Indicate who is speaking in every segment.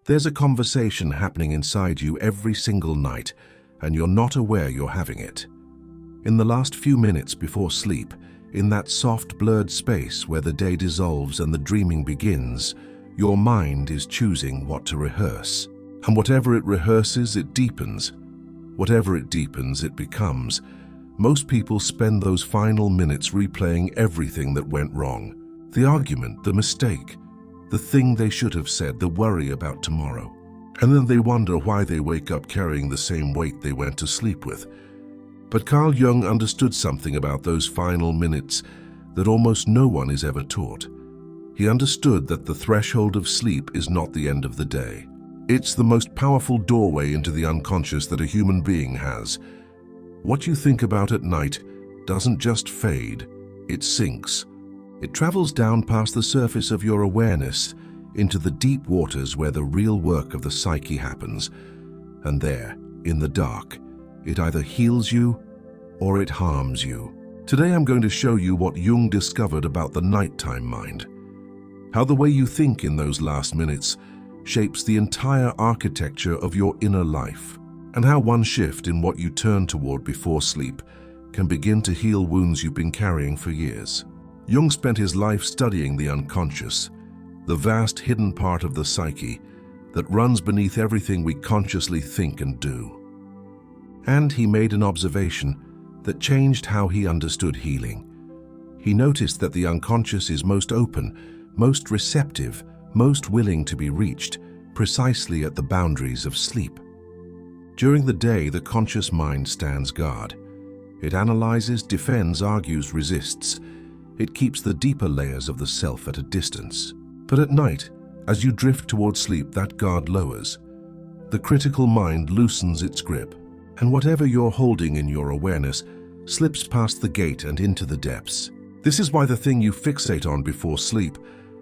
Speaker 1: There's a conversation happening inside you every single night, and you're not aware you're having it. In the last few minutes before sleep, in that soft, blurred space where the day dissolves and the dreaming begins, your mind is choosing what to rehearse. And whatever it rehearses, it deepens. Whatever it deepens, it becomes. Most people spend those final minutes replaying everything that went wrong. The argument, the mistake, the thing they should have said, the worry about tomorrow. And then they wonder why they wake up carrying the same weight they went to sleep with. But Carl Jung understood something about those final minutes that almost no one is ever taught. He understood that the threshold of sleep is not the end of the day. It's the most powerful doorway into the unconscious that a human being has. What you think about at night doesn't just fade, it sinks. It travels down past the surface of your awareness into the deep waters where the real work of the psyche happens. And there, in the dark, it either heals you or it harms you. Today I'm going to show you what Jung discovered about the nighttime mind. How the way you think in those last minutes shapes the entire architecture of your inner life, and how one shift in what you turn toward before sleep can begin to heal wounds you've been carrying for years. Jung spent his life studying the unconscious, the vast hidden part of the psyche that runs beneath everything we consciously think and do. And he made an observation that changed how he understood healing. He noticed that the unconscious is most open, most receptive, most willing to be reached, precisely at the boundaries of sleep. During the day, the conscious mind stands guard. It analyzes, defends, argues, resists. It keeps the deeper layers of the self at a distance. But at night, as you drift toward sleep, that guard lowers. The critical mind loosens its grip, and whatever you're holding in your awareness slips past the gate and into the depths. This is why the thing you fixate on before sleep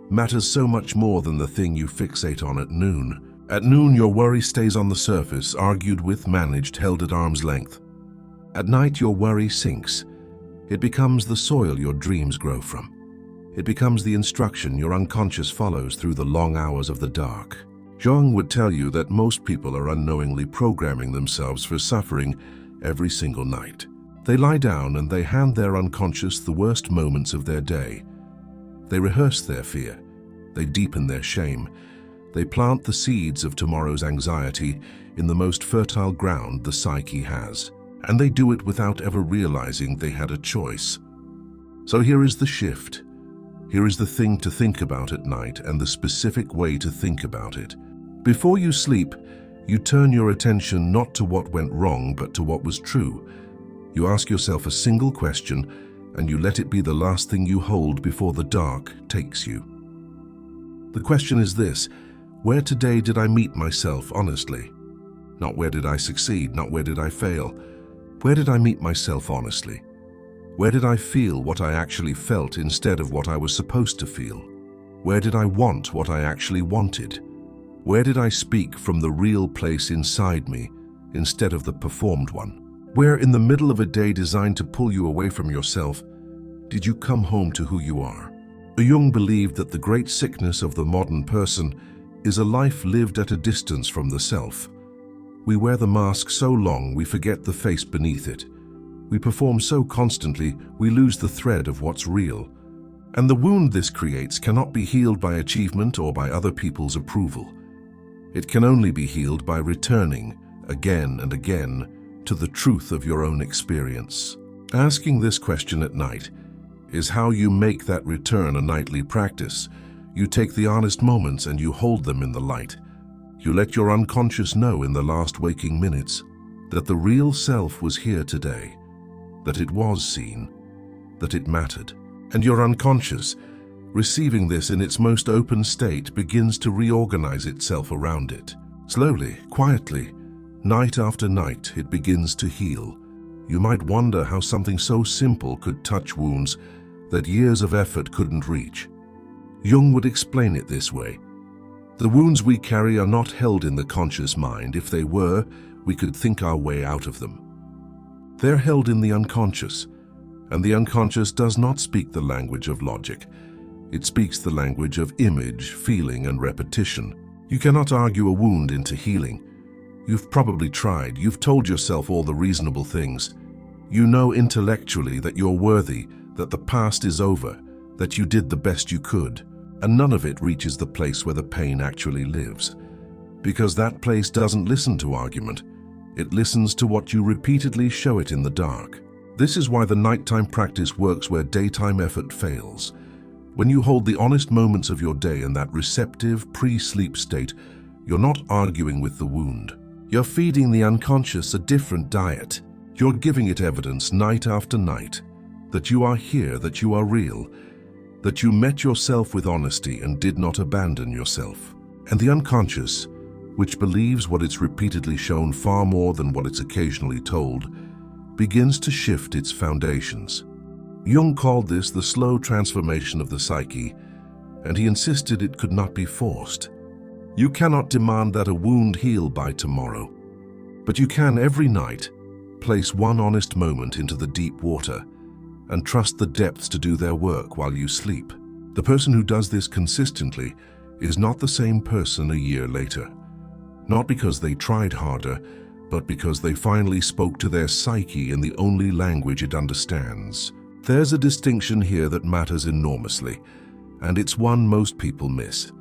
Speaker 1: matters so much more than the thing you fixate on at noon. At noon, your worry stays on the surface, argued with, managed, held at arm's length. At night, your worry sinks. It becomes the soil your dreams grow from. It becomes the instruction your unconscious follows through the long hours of the dark. Jung would tell you that most people are unknowingly programming themselves for suffering every single night. They lie down and they hand their unconscious the worst moments of their day. They rehearse their fear. They deepen their shame. They plant the seeds of tomorrow's anxiety in the most fertile ground the psyche has. And they do it without ever realizing they had a choice. So here is the shift. Here is the thing to think about at night and the specific way to think about it. Before you sleep, you turn your attention not to what went wrong, but to what was true. You ask yourself a single question, and you let it be the last thing you hold before the dark takes you. The question is this: where today did I meet myself honestly? Not where did I succeed, not where did I fail. Where did I meet myself honestly? Where did I feel what I actually felt instead of what I was supposed to feel? Where did I want what I actually wanted? Where did I speak from the real place inside me instead of the performed one? Where, in the middle of a day designed to pull you away from yourself, did you come home to who you are? Jung believed that the great sickness of the modern person is a life lived at a distance from the self. We wear the mask so long we forget the face beneath it. We perform so constantly we lose the thread of what's real. And the wound this creates cannot be healed by achievement or by other people's approval. It can only be healed by returning, again and again, to the truth of your own experience. Asking this question at night is how you make that return a nightly practice. You take the honest moments and you hold them in the light. You let your unconscious know in the last waking minutes that the real self was here today, that it was seen, that it mattered. And your unconscious, receiving this in its most open state, begins to reorganize itself around it. Slowly, quietly, night after night, it begins to heal. You might wonder how something so simple could touch wounds that years of effort couldn't reach. Jung would explain it this way: the wounds we carry are not held in the conscious mind. If they were, we could think our way out of them. They're held in the unconscious, and the unconscious does not speak the language of logic. It speaks the language of image, feeling, and repetition. You cannot argue a wound into healing. You've probably tried. You've told yourself all the reasonable things. You know intellectually that you're worthy, that the past is over, that you did the best you could, and none of it reaches the place where the pain actually lives. Because that place doesn't listen to argument. It listens to what you repeatedly show it in the dark. This is why the nighttime practice works where daytime effort fails. When you hold the honest moments of your day in that receptive, pre-sleep state, you're not arguing with the wound. You're feeding the unconscious a different diet. You're giving it evidence night after night that you are here, that you are real, that you met yourself with honesty and did not abandon yourself. And the unconscious, which believes what it's repeatedly shown far more than what it's occasionally told, begins to shift its foundations. Jung called this the slow transformation of the psyche, and he insisted it could not be forced. You cannot demand that a wound heal by tomorrow, but you can every night place one honest moment into the deep water and trust the depths to do their work while you sleep. The person who does this consistently is not the same person a year later. Not because they tried harder, but because they finally spoke to their psyche in the only language it understands. There's a distinction here that matters enormously, and it's one most people miss.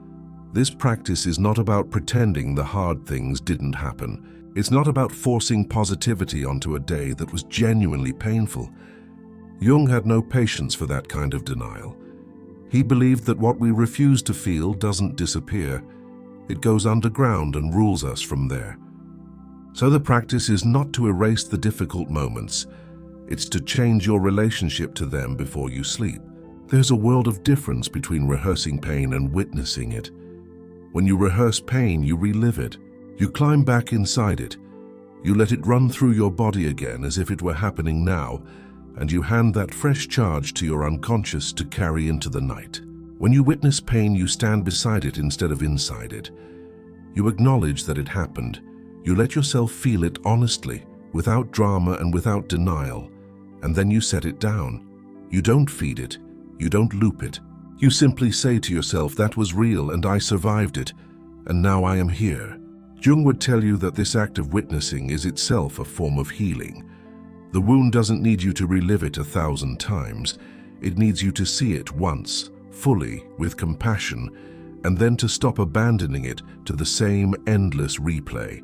Speaker 1: This practice is not about pretending the hard things didn't happen. It's not about forcing positivity onto a day that was genuinely painful. Jung had no patience for that kind of denial. He believed that what we refuse to feel doesn't disappear. It goes underground and rules us from there. So the practice is not to erase the difficult moments. It's to change your relationship to them before you sleep. There's a world of difference between rehearsing pain and witnessing it. When you rehearse pain, you relive it. You climb back inside it. You let it run through your body again as if it were happening now, and you hand that fresh charge to your unconscious to carry into the night. When you witness pain, you stand beside it instead of inside it. You acknowledge that it happened. You let yourself feel it honestly, without drama and without denial, and then you set it down. You don't feed it. You don't loop it. You simply say to yourself, that was real and I survived it, and now I am here. Jung would tell you that this act of witnessing is itself a form of healing. The wound doesn't need you to relive it 1,000 times. It needs you to see it once, fully, with compassion, and then to stop abandoning it to the same endless replay.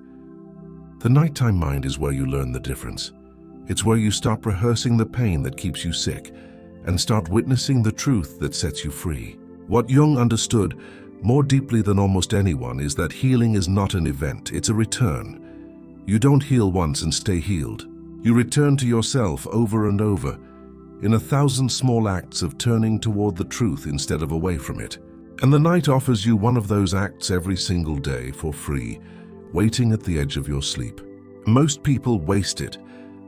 Speaker 1: The nighttime mind is where you learn the difference. It's where you stop rehearsing the pain that keeps you sick and start witnessing the truth that sets you free. What Jung understood more deeply than almost anyone is that healing is not an event, it's a return. You don't heal once and stay healed. You return to yourself over and over, in 1,000 small acts of turning toward the truth instead of away from it. And the night offers you one of those acts every single day for free, waiting at the edge of your sleep. Most people waste it.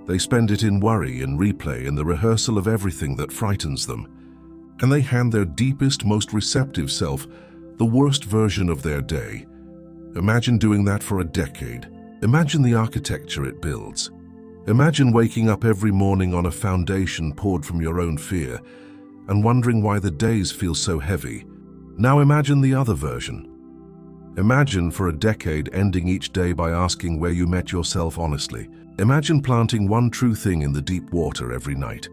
Speaker 1: They spend it in worry and replay and the rehearsal of everything that frightens them. And they hand their deepest, most receptive self the worst version of their day. Imagine doing that for a decade. Imagine the architecture it builds. Imagine waking up every morning on a foundation poured from your own fear and wondering why the days feel so heavy. Now imagine the other version. Imagine for a decade ending each day by asking where you met yourself honestly. Imagine planting one true thing in the deep water every night.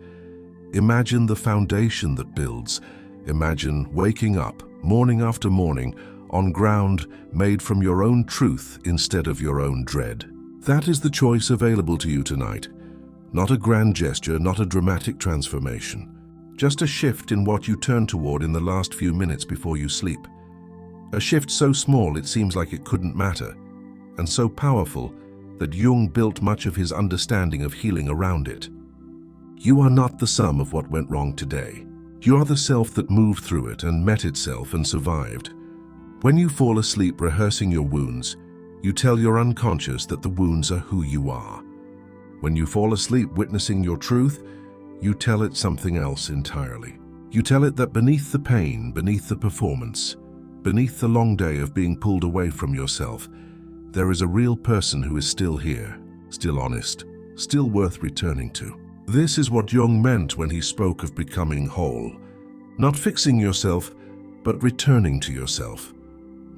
Speaker 1: Imagine the foundation that builds. Imagine waking up, morning after morning, on ground made from your own truth instead of your own dread. That is the choice available to you tonight. Not a grand gesture, not a dramatic transformation. Just a shift in what you turn toward in the last few minutes before you sleep. A shift so small it seems like it couldn't matter, and so powerful that Jung built much of his understanding of healing around it. You are not the sum of what went wrong today. You are the self that moved through it and met itself and survived. When you fall asleep rehearsing your wounds, you tell your unconscious that the wounds are who you are. When you fall asleep witnessing your truth, you tell it something else entirely. You tell it that beneath the pain, beneath the performance, beneath the long day of being pulled away from yourself, there is a real person who is still here, still honest, still worth returning to. This is what Jung meant when he spoke of becoming whole. Not fixing yourself, but returning to yourself.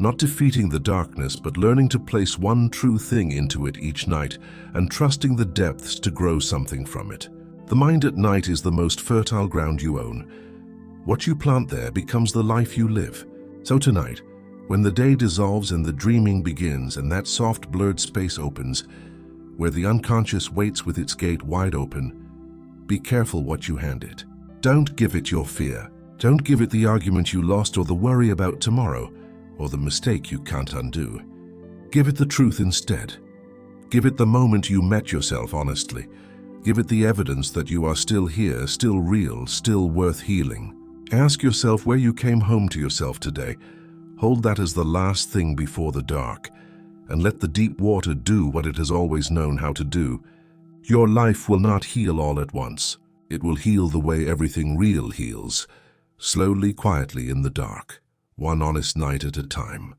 Speaker 1: Not defeating the darkness, but learning to place one true thing into it each night and trusting the depths to grow something from it. The mind at night is the most fertile ground you own. What you plant there becomes the life you live. So tonight, when the day dissolves and the dreaming begins and that soft blurred space opens, where the unconscious waits with its gate wide open, be careful what you hand it. Don't give it your fear. Don't give it the argument you lost or the worry about tomorrow or the mistake you can't undo. Give it the truth instead. Give it the moment you met yourself honestly. Give it the evidence that you are still here, still real, still worth healing. Ask yourself where you came home to yourself today. Hold that as the last thing before the dark, and let the deep water do what it has always known how to do. Your life will not heal all at once. It will heal the way everything real heals, slowly, quietly in the dark, one honest night at a time.